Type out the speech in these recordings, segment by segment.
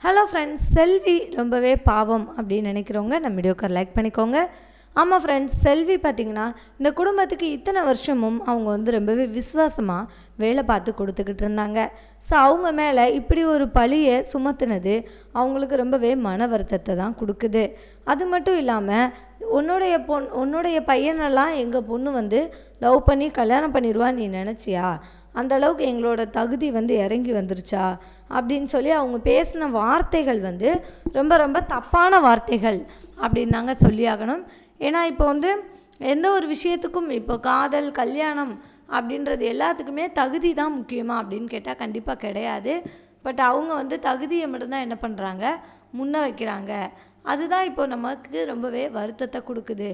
Hello friends, செல்வி ரொம்பவே பாவம் அப்படின்னு நினைக்கிறவங்க நம்ம வீடியோக்கு லைக் பண்ணிக்கோங்க. ஆமாம் ஃப்ரெண்ட்ஸ், செல்வி பார்த்திங்கன்னா இந்த குடும்பத்துக்கு இத்தனை வருஷமும் அவங்க ரொம்பவே விசுவாசமாக வேலை பார்த்து கொடுத்துக்கிட்டு இருந்தாங்க. ஸோ அவங்க மேலே இப்படி ஒரு பழியை சுமத்துனது அவங்களுக்கு ரொம்பவே மன வருத்தத்தை தான் கொடுக்குது. அது மட்டும் இல்லாமல் உன்னுடைய பையனெல்லாம் எங்கள் பொண்ணு லவ் பண்ணி கல்யாணம் பண்ணிடுவான்னு நீ நினச்சியா? அந்த அளவுக்கு எங்களோட தகுதி இறங்கி வந்துருச்சா அப்படின்னு சொல்லி அவங்க பேசின வார்த்தைகள் ரொம்ப ரொம்ப தப்பான வார்த்தைகள் அப்படின்னு தாங்க சொல்லியாகணும். ஏன்னா இப்போ எந்த ஒரு விஷயத்துக்கும் இப்போ காதல் கல்யாணம் அப்படின்றது எல்லாத்துக்குமே தகுதி தான் முக்கியமா அப்படின்னு கேட்டால் கண்டிப்பாக கிடையாது. பட் அவங்க தகுதியை மட்டும்தான் என்ன பண்ணுறாங்க, முன்ன வைக்கிறாங்க. அதுதான் இப்போ நமக்கு ரொம்பவே வருத்தத்தை கொடுக்குது.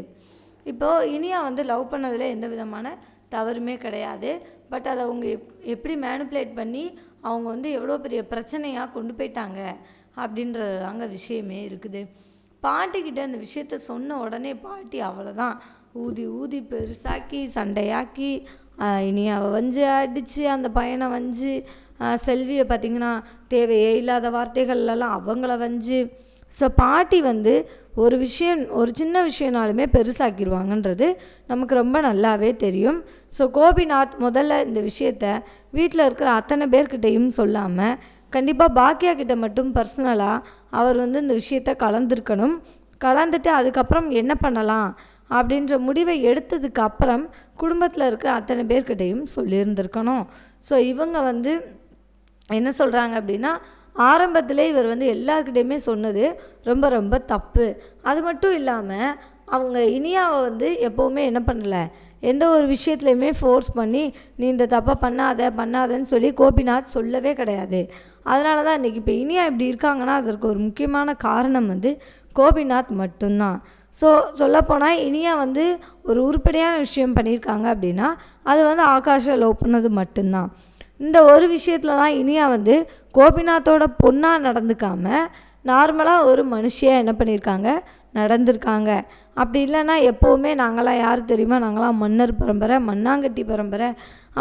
இப்போது இனியா லவ் பண்ணதில் எந்த விதமான தவறுமே கிடையாது. பட் அதை அவங்க எப்படி மேனிப்புலேட் பண்ணி அவங்க எவ்வளோ பெரிய பிரச்சனையாக கொண்டு போயிட்டாங்க அப்படின்றது தாங்க விஷயமே இருக்குது. பாட்டிக்கிட்ட அந்த விஷயத்த சொன்ன உடனே பாட்டி அவ்வளோதான் ஊதி ஊதி பெருசாக்கி சண்டையாக்கி இனியாவை அடித்து அந்த பையனை செல்வியை பார்த்திங்கன்னா தேவையே இல்லாத வார்த்தைகள்லாம் அவங்கள ஸோ பாட்டி ஒரு சின்ன விஷயம்னாலுமே பெருசாக்கிடுவாங்கன்றது நமக்கு ரொம்ப நல்லாவே தெரியும். ஸோ கோபிநாத் முதல்ல இந்த விஷயத்த வீட்டில் இருக்கிற அத்தனை பேர்கிட்டையும் சொல்லாமல் கண்டிப்பாக பாக்கியா கிட்ட மட்டும் பர்சனலாக அவர் இந்த விஷயத்த கலந்துட்டு அதுக்கப்புறம் என்ன பண்ணலாம் அப்படின்ற முடிவை எடுத்ததுக்கு அப்புறம் குடும்பத்தில் இருக்கிற அத்தனை பேர்கிட்டையும் சொல்லியிருந்திருக்கணும். ஸோ இவங்க என்ன சொல்கிறாங்க அப்படின்னா, ஆரம்பத்தில் இவர் எல்லாருக்கிட்டையுமே சொன்னது ரொம்ப ரொம்ப தப்பு. அது மட்டும் இல்லாமல் அவங்க இனியாவை எப்போவுமே என்ன பண்ணலை, எந்த ஒரு விஷயத்துலையுமே ஃபோர்ஸ் பண்ணி நீ இந்த தப்பை பண்ணாதன்னு சொல்லி கோபிநாத் சொல்லவே கிடையாது. அதனால தான் இன்றைக்கி இப்போ இனியா இப்படி இருக்காங்கன்னா அதற்கு ஒரு முக்கியமான காரணம் கோபிநாத் மட்டும்தான். ஸோ சொல்லப்போனால் இனியா ஒரு உருப்படியான விஷயம் பண்ணியிருக்காங்க அப்படின்னா அது ஆகாஷை லவ் பண்ணது மட்டும்தான். இந்த ஒரு விஷயத்தில் தான் இனியா கோபிநாத்தோட பொண்ணாக நடந்துக்காமல் நார்மலாக ஒரு மனுஷியாக என்ன பண்ணியிருக்காங்க, நடந்திருக்காங்க. அப்படி இல்லைன்னா எப்போவுமே நாங்களாம் யார் தெரியுமா, நாங்களாம் மன்னர் பரம்பரை மண்ணாங்கட்டி பரம்பரை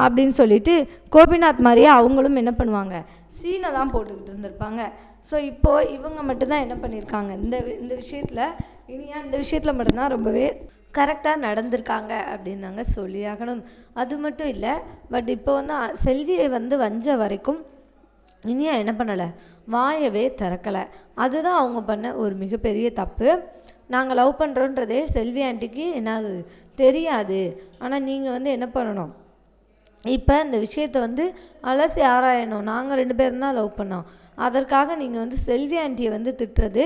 அப்படின்னு சொல்லிட்டு கோபிநாத் மாதிரியே அவங்களும் என்ன பண்ணுவாங்க, சீனை தான் போட்டுக்கிட்டு இருந்திருப்பாங்க. ஸோ இப்போது இவங்க மட்டும்தான் என்ன பண்ணியிருக்காங்க, இந்த விஷயத்தில் இனியா இந்த விஷயத்தில் மட்டும்தான் ரொம்பவே கரெக்டாக நடந்திருக்காங்க அப்படின்னு தாங்க சொல்லியாகணும். அது மட்டும் இல்லை, பட் இப்போ செல்வியை வஞ்ச வரைக்கும் இனியா என்ன பண்ணலை, வாயவே திறக்கலை. அதுதான் அவங்க பண்ண ஒரு மிகப்பெரிய தப்பு. நாங்கள் லவ் பண்ணுறோன்றதே செல்வி ஆண்டிக்கு என்ன தெரியாது. ஆனால் நீங்கள் என்ன பண்ணணும், இப்போ இந்த விஷயத்தை அலசி ஆராயணும். நாங்கள் 2 பேரும் தான் லவ் பண்ணோம், அதற்காக நீங்கள் செல்வி ஆண்டியை திட்டுறது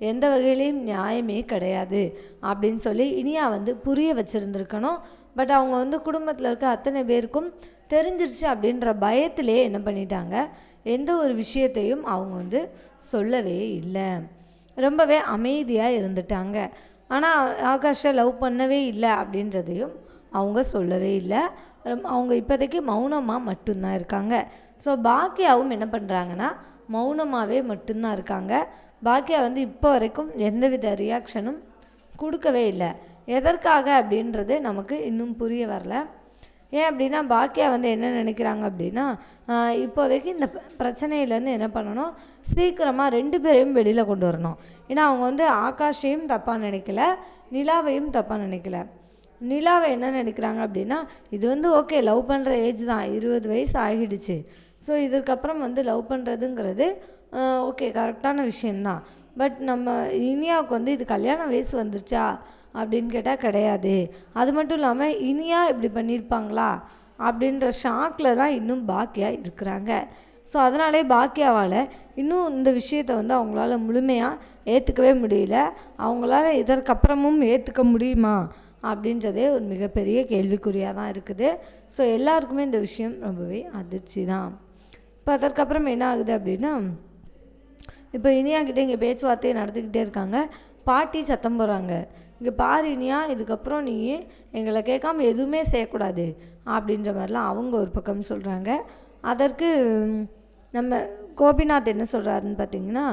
எந்த வகையிலையும் நியாயமே கிடையாது அப்படின்னு சொல்லி இனியா புரிய வச்சுருந்துருக்கணும். பட் அவங்க குடும்பத்தில் இருக்க அத்தனை பேருக்கும் தெரிஞ்சிருச்சு அப்படின்ற பயத்திலே என்ன பண்ணிட்டாங்க, எந்த ஒரு விஷயத்தையும் அவங்க சொல்லவே இல்லை. ரொம்பவே அமைதியாக இருந்துட்டாங்க. ஆனால் ஆகாஷை லவ் பண்ணவே இல்லை அப்படின்றதையும் அவங்க சொல்லவே இல்லை. அவங்க இப்போதைக்கு மௌனமாக மட்டும்தான் இருக்காங்க. ஸோ பாக்கியாவும் என்ன பண்ணுறாங்கன்னா மௌனமாகவே மட்டும்தான் இருக்காங்க. பாக்கியா இப்போ வரைக்கும் எந்தவித ரியாக்ஷனும் கொடுக்கவே இல்லை. எதற்காக அப்படின்றது நமக்கு இன்னும் புரிய வரல. ஏன் அப்படின்னா பாக்கியா என்ன நினைக்கிறாங்க அப்படின்னா, இப்போதைக்கு இந்த பிரச்சனையிலேருந்து என்ன பண்ணணும், சீக்கிரமாக 2 பேரையும் வெளியில் கொண்டு வரணும். ஏன்னா அவங்க ஆகாஷையும் தப்பாக நினைக்கல, நிலாவையும் தப்பாக நினைக்கல. நிலாவை என்ன நினைக்கிறாங்க அப்படின்னா, இது ஓகே லவ் பண்ணுற ஏஜ் தான், 20 வயசு ஆகிடுச்சு. ஸோ இதுக்கப்புறம் லவ் பண்ணுறதுங்கிறது ஓகே கரெக்டான விஷயந்தான். பட் நம்ம இனியாவுக்கு இது கல்யாண வயசு வந்துருச்சா அப்படின்னு கேட்டால் கிடையாது. அது மட்டும் இல்லாமல் இனியா இப்படி பண்ணியிருப்பாங்களா அப்படின்ற ஷாக்கில் தான் இன்னும் பாக்கியா இருக்கிறாங்க. ஸோ அதனாலே பாக்கியாவால் இன்னும் இந்த விஷயத்தை அவங்களால முழுமையாக ஏற்றுக்கவே முடியல. அவங்களால இதற்கப்புறமும் ஏற்றுக்க முடியுமா அப்படின்றதே ஒரு மிகப்பெரிய கேள்விக்குறியாக தான் இருக்குது. ஸோ எல்லாருக்குமே இந்த விஷயம் ரொம்பவே அதிர்ச்சி தான். இப்போ அதற்கப்புறம் என்ன ஆகுது அப்படின்னா, இப்போ இனியாக்கிட்ட இங்கே பேச்சுவார்த்தையை நடத்திக்கிட்டே இருக்காங்க. பாட்டி சத்தம் போடுறாங்க, இங்கே பாரு இனியா, இதுக்கப்புறம் நீ எங்களை கேட்காம எதுவுமே செய்யக்கூடாது அப்படின்ற மாதிரிலாம் அவங்க ஒரு பக்கம் சொல்கிறாங்க. அதற்கு நம்ம கோபிநாத் என்ன சொல்கிறாருன்னு பார்த்தீங்கன்னா,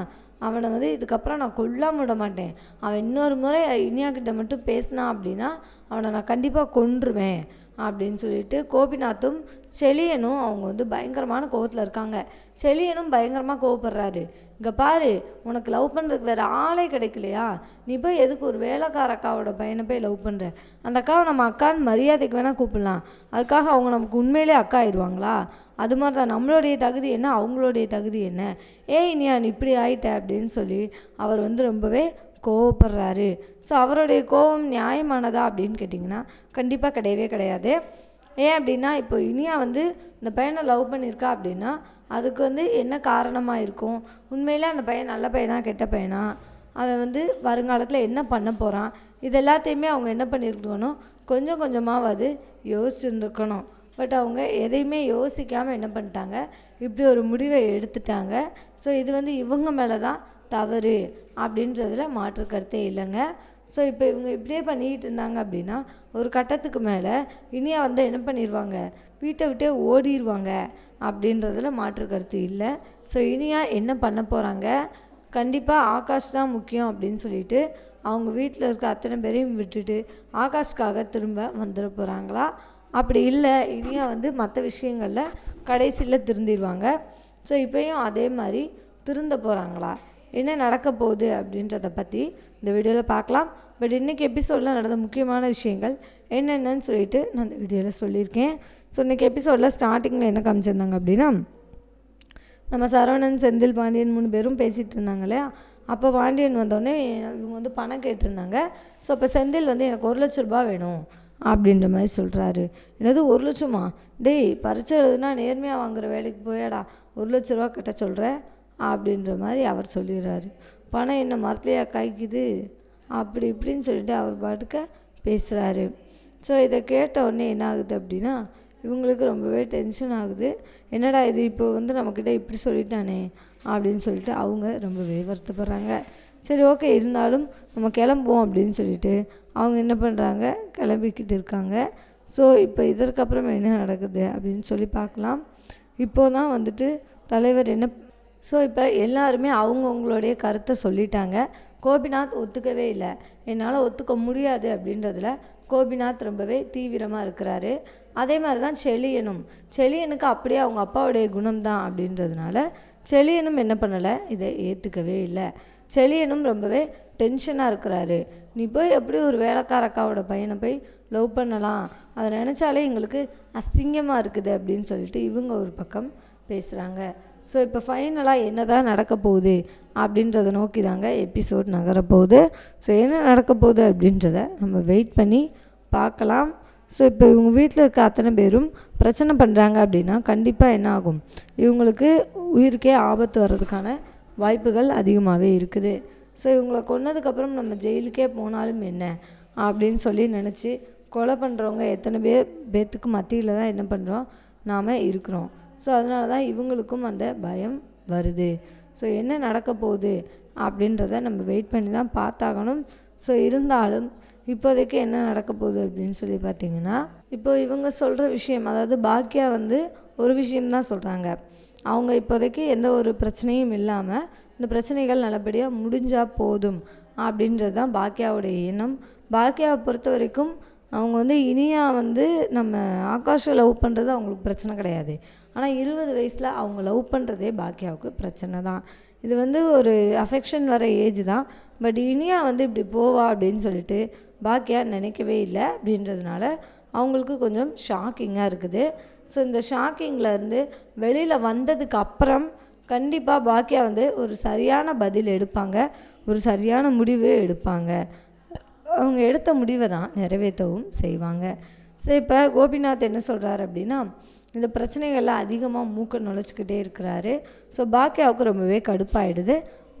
அவனை வந்து இதுக்கப்புறம் நான் கொல்லாம விட மாட்டேன். அவன் இன்னொரு முறை இனியா கிட்ட மட்டும் பேசினான் அப்படின்னா அவனை நான் கண்டிப்பாக கொன்றுவேன் அப்படின்னு சொல்லிட்டு கோபிநாத்தும் செழியனும் அவங்க வந்து பயங்கரமான கோவத்தில் இருக்காங்க. செழியனும் பயங்கரமாக கோவப்படுறாரு. இங்கே பாரு, உனக்கு லவ் பண்ணுறதுக்கு வேறு ஆளே கிடைக்கலையா? நீ போய் எதுக்கு ஒரு வேலைக்கார அக்காவோட பையனை போய் லவ் பண்ணுற? அந்த அக்காவை நம்ம அக்கான்னு மரியாதைக்கு வேணால் கூப்பிடலாம், அதுக்காக அவங்க நமக்கு உண்மையிலே அக்கா ஆயிடுவாங்களா? அது மாதிரி தான் நம்மளுடைய தகுதி என்ன, அவங்களுடைய தகுதி என்ன? இனியா நீ இப்படி ஆயிட்ட அப்படின்னு சொல்லி அவர் வந்து ரொம்பவே கோவப்படுறாரு. ஸோ அவருடைய கோபம் நியாயமானதா அப்படின்னு கேட்டிங்கன்னா கண்டிப்பாக கிடையவே கிடையாது. ஏன் அப்படின்னா இப்போ இனியா வந்து இந்த பையனை லவ் பண்ணியிருக்கா அப்படின்னா அதுக்கு வந்து என்ன காரணமாக இருக்கும்? உண்மையிலே அந்த பையன் நல்ல பையனா கெட்ட பையனா, அவன் வந்து வருங்காலத்தில் என்ன பண்ண போகிறான், இது எல்லாத்தையுமே அவங்க என்ன பண்ணியிருக்கணும், கொஞ்சம் கொஞ்சமாவது யோசிச்சுருந்துருக்கணும். பட் அவங்க எதையுமே யோசிக்காமல் என்ன பண்ணிட்டாங்க, இப்படி ஒரு முடிவை எடுத்துட்டாங்க. ஸோ இது வந்து இவங்க மேலே தான் தவறு அப்படின்றதுல மாற்று கருத்தே இல்லைங்க. ஸோ இப்போ இவங்க இப்படியே பண்ணிக்கிட்டு இருந்தாங்க அப்படின்னா ஒரு கட்டத்துக்கு மேலே இனியா வந்து என்ன பண்ணிடுவாங்க, வீட்டை விட்டே ஓடிடுவாங்க அப்படின்றதுல மாற்று கருத்து இல்லை. ஸோ இனியா என்ன பண்ண போகிறாங்க, கண்டிப்பாக ஆகாஷ் தான் முக்கியம் அப்படின்னு சொல்லிட்டு அவங்க வீட்டில் இருக்க அத்தனை பேரையும் விட்டுட்டு ஆகாஷ்காக திரும்ப வந்துட போகிறாங்களா? அப்படி இல்லை, இனியா வந்து மற்ற விஷயங்களில் கடைசியில் திருந்திடுவாங்க. ஸோ இப்போயும் அதே மாதிரி திருந்த போகிறாங்களா, என்ன நடக்க போகுது அப்படின்றத பற்றி இந்த வீடியோவில் பார்க்கலாம். பட் இன்றைக்கி எபிசோடில் நடந்த முக்கியமான விஷயங்கள் என்னென்னு சொல்லிட்டு நான் இந்த வீடியோவில் சொல்லியிருக்கேன். ஸோ இன்றைக்கி எபிசோடில் ஸ்டார்டிங்கில் என்ன காமிச்சிருந்தாங்க அப்படின்னா, நம்ம சரவணன், செந்தில், பாண்டியன் 3 பேரும் பேசிகிட்டு இருந்தாங்க இல்லையா? அப்போ பாண்டியன் வந்தோடனே இவங்க வந்து பணம் கேட்டிருந்தாங்க. ஸோ இப்போ செந்தில் வந்து எனக்கு 1 லட்ச ரூபா வேணும் அப்படின்ற மாதிரி சொல்கிறாரு. என்னது 1 லட்சமா? டேய், பரிச்சை எழுதுனா நேர்மையாக வாங்குகிற வேலைக்கு போயாடா 1 லட்ச ரூபா கிட்ட சொல்கிற அப்படின்ற மாதிரி அவர் சொல்லிடுறாரு. பணம் என்ன மரத்துலையா காய்க்குது அப்படி இப்படின்னு சொல்லிட்டு அவர் பாட்டுக்க பேசுகிறாரு. ஸோ இதை கேட்ட உடனே என்ன ஆகுது அப்படின்னா இவங்களுக்கு ரொம்பவே டென்ஷன் ஆகுது. என்னடா இது, இப்போ வந்து நம்மக்கிட்ட இப்படி சொல்லிட்டானே அப்படின்னு சொல்லிட்டு அவங்க ரொம்பவே வருத்தப்படுறாங்க. சரி ஓகே, இருந்தாலும் நம்ம கிளம்புவோம் அப்படின்னு சொல்லிட்டு அவங்க என்ன பண்ணுறாங்க, கிளம்பிக்கிட்டு இருக்காங்க. ஸோ இப்போ இதற்கப்புறம் என்ன நடக்குது அப்படின்னு சொல்லி பார்க்கலாம். இப்போ தான் வந்துட்டு தலைவர் என்ன, ஸோ இப்போ எல்லாருமே அவங்கவுங்களுடைய கருத்தை சொல்லிட்டாங்க. கோபிநாத் ஒத்துக்கவே இல்லை, என்னால் ஒத்துக்க முடியாது அப்படின்றதுல கோபிநாத் ரொம்பவே தீவிரமாக இருக்கிறாரு. அதே மாதிரி தான் செழியனுக்கு அப்படியே அவங்க அப்பாவுடைய குணம் தான் அப்படின்றதுனால செழியனும் என்ன பண்ணலை, இதை ஏற்றுக்கவே இல்லை. செழியனும் ரொம்பவே டென்ஷனாக இருக்கிறாரு. நீ போய் எப்படி ஒரு வேலைக்கார அக்காவோட பையனை போய் லவ் பண்ணலாம், அதை நினச்சாலே எங்களுக்கு அசிங்கமாக இருக்குது அப்படின்னு சொல்லிட்டு இவங்க ஒரு பக்கம் பேசுகிறாங்க. ஸோ இப்போ ஃபைனலாக என்ன தான் நடக்க போகுது அப்படின்றத நோக்கி தாங்க எபிசோட் நகரப்போகுது. ஸோ என்ன நடக்க போகுது அப்படின்றத நம்ம வெயிட் பண்ணி பார்க்கலாம். ஸோ இப்போ இவங்க வீட்டில் இருக்க அத்தனை பேரும் பிரச்சனை பண்ணுறாங்க அப்படின்னா கண்டிப்பாக என்ன ஆகும், இவங்களுக்கு உயிருக்கே ஆபத்து வர்றதுக்கான வாய்ப்புகள் அதிகமாகவே இருக்குது. ஸோ இவங்களை கொன்னதுக்கப்புறம் நம்ம ஜெயிலுக்கே போனாலும் என்ன அப்படின்னு சொல்லி நினச்சி கொலை பண்ணுறவங்க எத்தனை பேர்த்துக்கு மத்தியில் தான் என்ன பண்ணுறோம், நாம் இருக்கிறோம். ஸோ அதனால தான் இவங்களுக்கும் அந்த பயம் வருது. ஸோ என்ன நடக்க போகுது அப்படின்றத நம்ம வெயிட் பண்ணி தான் பார்த்தாகணும். ஸோ இருந்தாலும் இப்போதைக்கு என்ன நடக்க போகுது அப்படின்னு சொல்லி பார்த்திங்கன்னா, இப்போ இவங்க சொல்கிற விஷயம், அதாவது பாக்கியா வந்து ஒரு விஷயம்தான் சொல்கிறாங்க. அவங்க இப்போதைக்கு எந்த ஒரு பிரச்சனையும் இல்லாமல் இந்த பிரச்சனைகள் நல்லபடியாக முடிஞ்சால் போதும் அப்படின்றது தான் பாக்கியாவுடைய எண்ணம். பாக்கியாவை பொறுத்த வரைக்கும் அவங்க வந்து இனியா வந்து நம்ம ஆகாஷை லவ் பண்ணுறது அவங்களுக்கு பிரச்சனை கிடையாது. ஆனால் 20 வயசில் அவங்க லவ் பண்ணுறதே பாக்கியாவுக்கு பிரச்சனை தான். இது வந்து ஒரு அஃபெக்ஷன் வர ஏஜ் தான். பட் இனியா வந்து இப்படி போவா அப்படின்னு சொல்லிட்டு பாக்கியா நினைக்கவே இல்லை அப்படின்றதுனால அவங்களுக்கு கொஞ்சம் ஷாக்கிங்காக இருக்குது. ஸோ இந்த ஷாக்கிங்லேருந்து வெளியில் வந்ததுக்கு அப்புறம் கண்டிப்பாக பாக்கியா வந்து ஒரு சரியான பதில் எடுப்பாங்க, ஒரு சரியான முடிவு எடுப்பாங்க. அவங்க எடுத்த முடிவை தான் நிறைவேற்றவும் செய்வாங்க. ஸோ இப்போ கோபிநாத் என்ன சொல்கிறாரு அப்படின்னா, இந்த பிரச்சனைகள்லாம் அதிகமாக மூக்க நுழைச்சிக்கிட்டே இருக்கிறாரு. ஸோ பாக்கியாவுக்கு ரொம்பவே கடுப்பாயிடுது.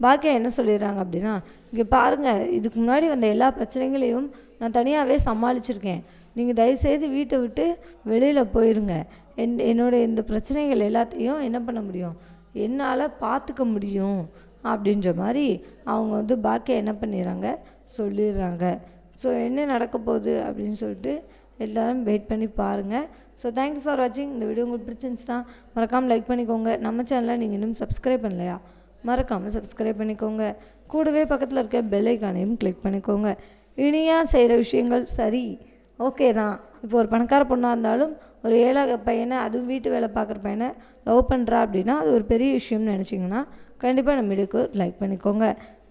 பாக்கியா என்ன சொல்லிடுறாங்க அப்படின்னா, இங்கே பாருங்கள், இதுக்கு முன்னாடி வந்த எல்லா பிரச்சனைகளையும் நான் தனியாகவே சமாளிச்சிருக்கேன். நீங்கள் தயவுசெய்து வீட்டை விட்டு வெளியில் போயிருங்க. என்னோட இந்த பிரச்சனைகள் எல்லாத்தையும் என்ன பண்ண முடியும், என்னால் பார்த்துக்க முடியும் அப்படின்ற மாதிரி அவங்க வந்து பாக்கியா என்ன பண்ணிடுறாங்க, சொல்லிடுறாங்க. ஸோ என்ன நடக்க போகுது அப்படின்னு சொல்லிட்டு எல்லோரும் வெயிட் பண்ணி பாருங்கள். ஸோ தேங்க்யூ ஃபார் வாட்சிங். இந்த வீடியோ உங்களுக்கு பிடிச்சிருந்துச்சுன்னா மறக்காமல் லைக் பண்ணிக்கோங்க. நம்ம சேனலை நீங்கள் இன்னும் சப்ஸ்கிரைப் பண்ணலையா, மறக்காமல் சப்ஸ்கிரைப் பண்ணிக்கோங்க. கூடவே பக்கத்தில் இருக்க பெல் ஐக்கானையும் கிளிக் பண்ணிக்கோங்க. இனியாக செய்கிற விஷயங்கள் சரி ஓகே தான். இப்போ ஒரு பணக்கார பொண்ணாக இருந்தாலும் ஒரு ஏழை பையனை, அதுவும் வீட்டு வேலை பார்க்குற பையனை லவ் பண்ணுறா அப்படின்னா அது ஒரு பெரிய விஷயம்னு நினச்சிங்கன்னா கண்டிப்பாக நம்ம வீடியோக்கு லைக் பண்ணிக்கோங்க.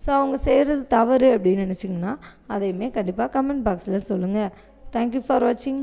ஸோ அவங்க செய்கிறது தவறு அப்படின்னு நினச்சிங்கன்னா அதையுமே கண்டிப்பாக கமெண்ட் பாக்ஸில் சொல்லுங்கள். தேங்க்யூ ஃபார் வாட்சிங்.